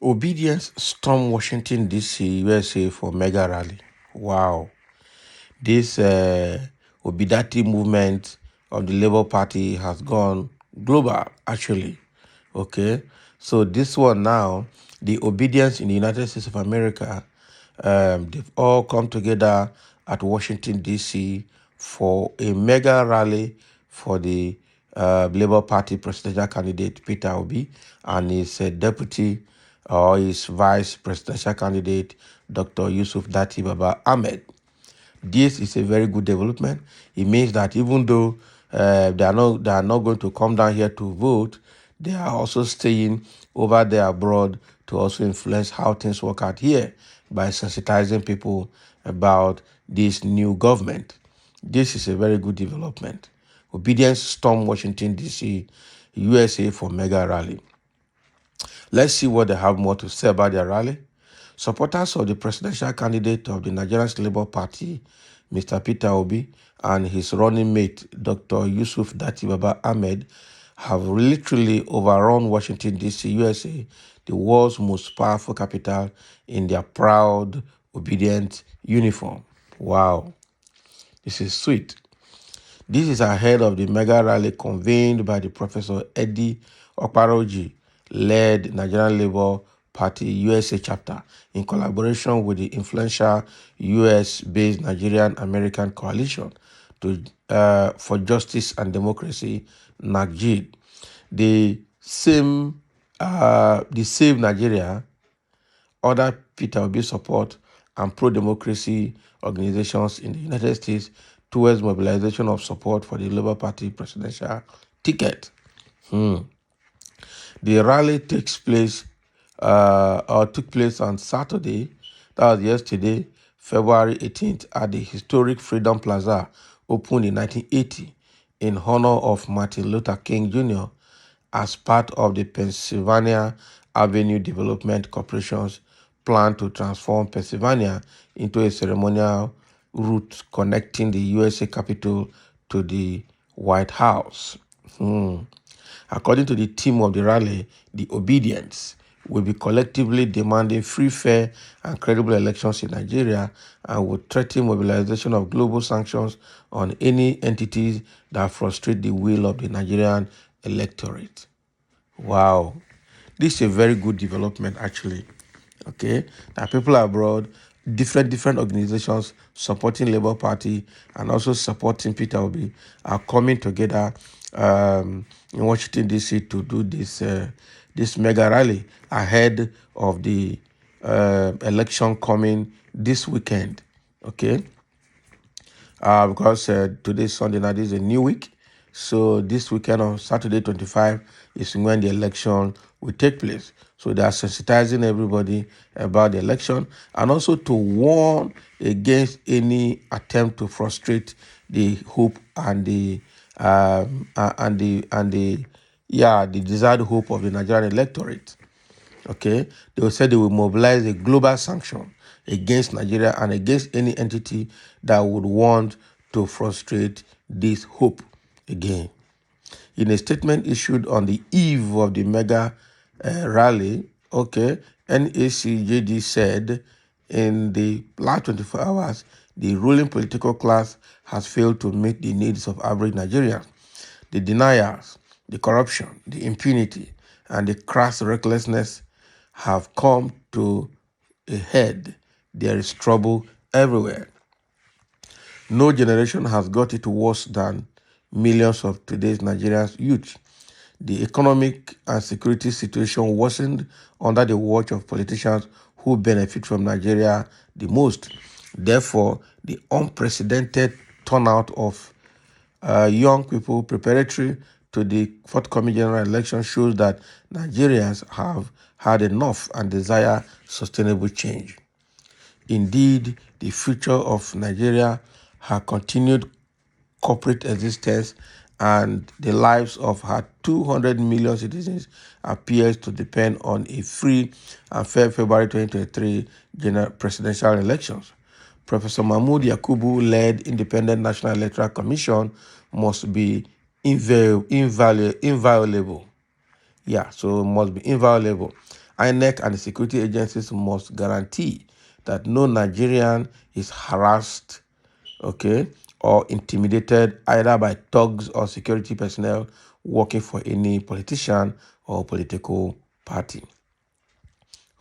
Obedience storm Washington, D.C., USA for mega rally. Wow. This Obidati movement of the Labour Party has gone global, actually. Okay. So this one now, the Obedience in the United States of America, they've all come together at Washington, D.C. for a mega rally for the Labour Party presidential candidate, Peter Obi, and his deputy or his vice presidential candidate, Dr. Yusuf Dati Baba Ahmed. This is a very good development. It means that even though they are not going to come down here to vote, they are also staying over there abroad to also influence how things work out here by sensitizing people about this new government. This is a very good development. Obedience storm Washington, D.C., USA for mega rally. Let's see what they have more to say about their rally. Supporters of the presidential candidate of the Nigerian Labour Party, Mr. Peter Obi, and his running mate, Dr. Yusuf Dati Baba Ahmed, have literally overrun Washington, D.C., USA, the world's most powerful capital, in their proud, obedient uniform. Wow, this is sweet. This is ahead of the mega rally convened by the Professor Eddie Okparoji-led Nigerian Labour Party USA chapter in collaboration with the influential US-based Nigerian-American Coalition for Justice and Democracy, NACJID. The Save Nigeria, other Peter Obi support and pro-democracy organizations in the United States towards mobilization of support for the Labour Party presidential ticket. The rally took place on Saturday, that was yesterday, February 18th, at the historic Freedom Plaza, opened in 1980 in honor of Martin Luther King Jr. as part of the Pennsylvania Avenue Development Corporation's plan to transform Pennsylvania into a ceremonial route connecting the USA Capitol to the White House. According to the theme of the rally, the Obidients will be collectively demanding free, fair, and credible elections in Nigeria and will threaten mobilization of global sanctions on any entities that frustrate the will of the Nigerian electorate. Wow. This is a very good development, actually. Okay, that people abroad, different organizations supporting Labour Party and also supporting Peter Obi are coming together in Washington, D.C. to do this mega rally ahead of the election coming this weekend. Okay, because today is Sunday, now this is a new week. So this weekend on Saturday 25 is when the election will take place. So they are sensitizing everybody about the election and also to warn against any attempt to frustrate the hope and the desired hope of the Nigerian electorate. Okay, they will say they will mobilize a global sanction against Nigeria and against any entity that would want to frustrate this hope again. In a statement issued on the eve of the mega rally, NACJD said in the last 24 hours, the ruling political class has failed to meet the needs of average Nigerians. The deniers, the corruption, the impunity, and the crass recklessness have come to a head. There is trouble everywhere. No generation has got it worse than millions of today's Nigerian youth. The economic and security situation worsened under the watch of politicians who benefit from Nigeria the most. Therefore, the unprecedented turnout of young people preparatory to the forthcoming general election shows that Nigerians have had enough and desire sustainable change. Indeed, the future of Nigeria, her continued corporate existence, and the lives of her 200 million citizens appears to depend on a free and fair February 2023 general presidential elections. Professor Mahmood Yakubu-led Independent National Electoral Commission must be inviolable. Yeah, so it must be inviolable. INEC and the security agencies must guarantee that no Nigerian is harassed, okay, or intimidated either by thugs or security personnel working for any politician or political party.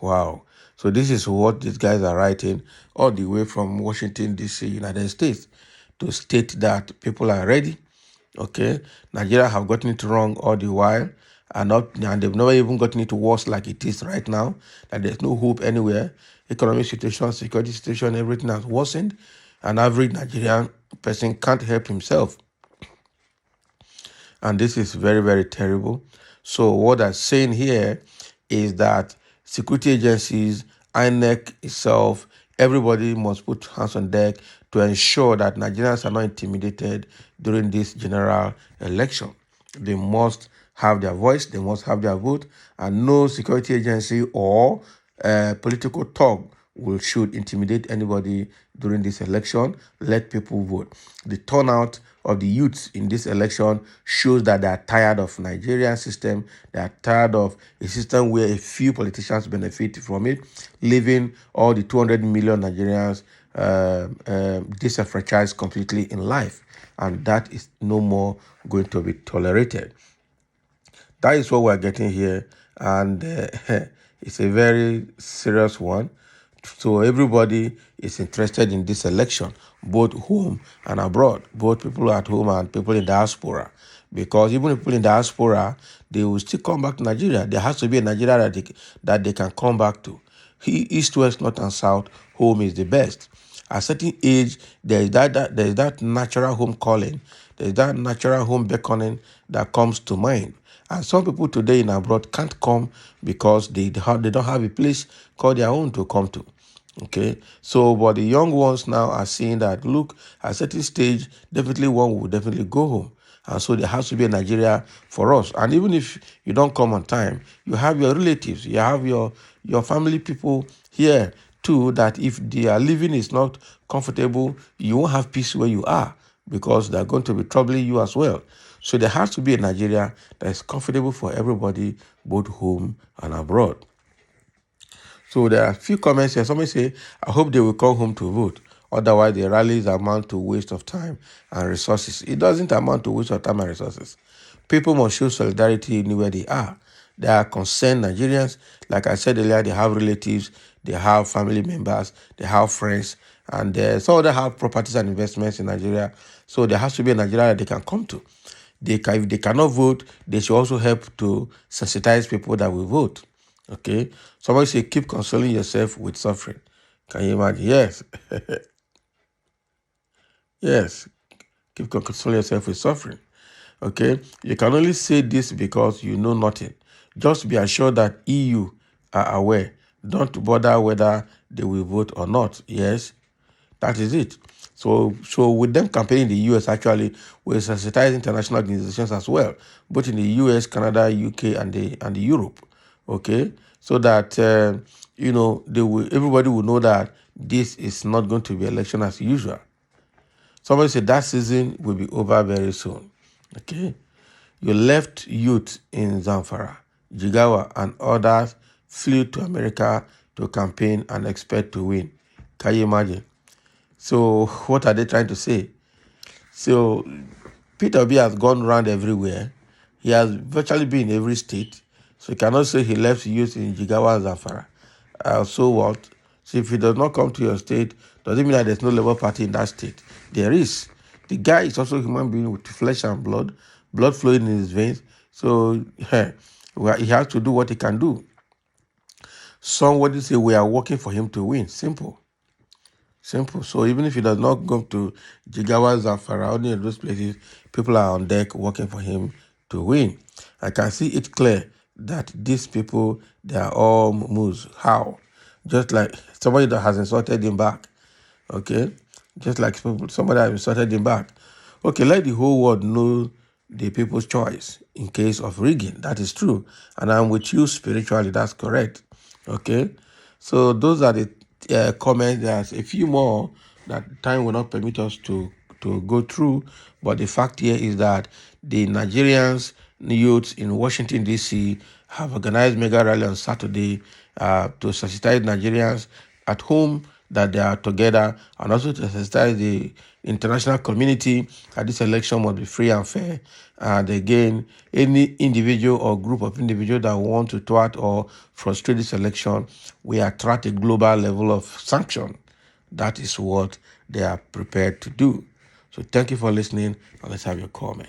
Wow. So this is what these guys are writing all the way from Washington, D.C., United States, to state that people are ready. Okay. Nigeria have gotten it wrong all the while, and they've never even gotten it worse like it is right now, that there's no hope anywhere. Economic situation, security situation, everything has worsened. An average Nigerian person can't help himself. And this is very, very terrible. So what I'm saying here is that security agencies, INEC itself, everybody must put hands on deck to ensure that Nigerians are not intimidated during this general election. They must have their voice, they must have their vote, and no security agency or political talk should intimidate anybody during this election. Let people vote. The turnout of the youths in this election shows that they are tired of Nigerian system. They are tired of a system where a few politicians benefit from it, leaving all the 200 million Nigerians disenfranchised completely in life. And that is no more going to be tolerated. That is what we're getting here, and it's a very serious one. So everybody is interested in this election, both home and abroad, both people at home and people in diaspora. Because even people in diaspora, they will still come back to Nigeria. There has to be a Nigeria that they can come back to. East, west, north, and south, home is the best. At a certain age, there is that natural home calling, there is that natural home beckoning that comes to mind. And some people today in abroad can't come because they don't have a place called their own to come to. Okay, so but the young ones now are seeing that, look, at a certain stage, definitely one will definitely go home. And so there has to be a Nigeria for us. And even if you don't come on time, you have your relatives, you have your family people here too, that if their living is not comfortable, you won't have peace where you are because they're going to be troubling you as well. So there has to be a Nigeria that is comfortable for everybody, both home and abroad. So there are a few comments here. Somebody say, I hope they will come home to vote. Otherwise, the rallies amount to waste of time and resources. It doesn't amount to waste of time and resources. People must show solidarity anywhere they are. They are concerned Nigerians. Like I said earlier, they have relatives, they have family members, they have friends, and some of them have properties and investments in Nigeria. So there has to be a Nigeria that they can come to. If they cannot vote, they should also help to sensitize people that will vote. Okay? Somebody say, keep consoling yourself with suffering. Can you imagine? Yes. Yes. Keep consoling yourself with suffering. Okay? You can only say this because you know nothing. Just be assured that EU are aware. Don't bother whether they will vote or not. Yes. That is it. So with them campaigning in the US, actually, we sensitize international organizations as well, both in the US, Canada, UK, and the Europe. Okay, so that everybody will know that this is not going to be election as usual. Somebody said that season will be over very soon. Okay, you left youth in Zamfara, Jigawa, and others flew to America to campaign and expect to win. Can you imagine? So what are they trying to say? So Peter Obi has gone around everywhere. He has virtually been in every state. So you cannot say he left youth in Jigawa and Zamfara. So what? So if he does not come to your state, does it mean that there's no Labour Party in that state? There is. The guy is also a human being with flesh and blood flowing in his veins. So he has to do what he can do. Somebody say we are working for him to win. Simple. Simple. So even if he does not go to Jigawa, Zamfara, any of those places, people are on deck working for him to win. I can see it clear that these people, they are all moves. How? Just like somebody that has insulted him back. Okay? Just like somebody has insulted him back. Okay, let the whole world know the people's choice in case of rigging. That is true. And I'm with you spiritually. That's correct. Okay? So those are the comments. There's a few more that time will not permit us to to go through. But the fact here is that the Nigerians, youths in Washington, D.C., have organized mega rally on Saturday to sensitize Nigerians at home that they are together, and also to sensitize the international community that this election must be free and fair. And again, any individual or group of individuals that want to thwart or frustrate this election, we attract a global level of sanction. That is what they are prepared to do. So thank you for listening, and let's have your comment.